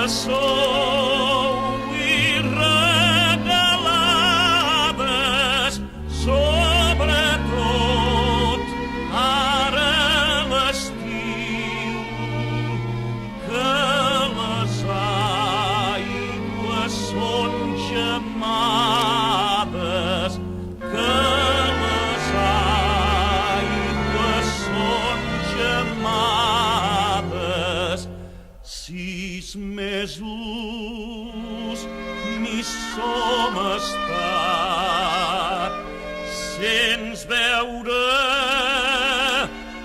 sou i regalades, sobretot ara a l'estiu, que les aigües són gemades, que les aigües són gemades. 6 mesos ni som estat sense veure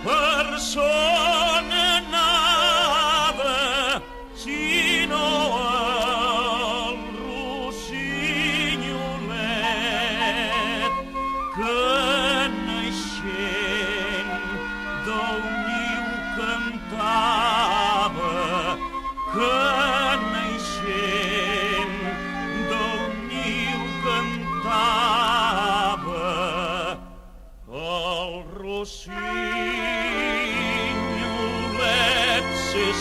persona nada, sinó el rossinyolet que naixent del niu cantava, que naixent del niu cantava. El rossinyolet s'és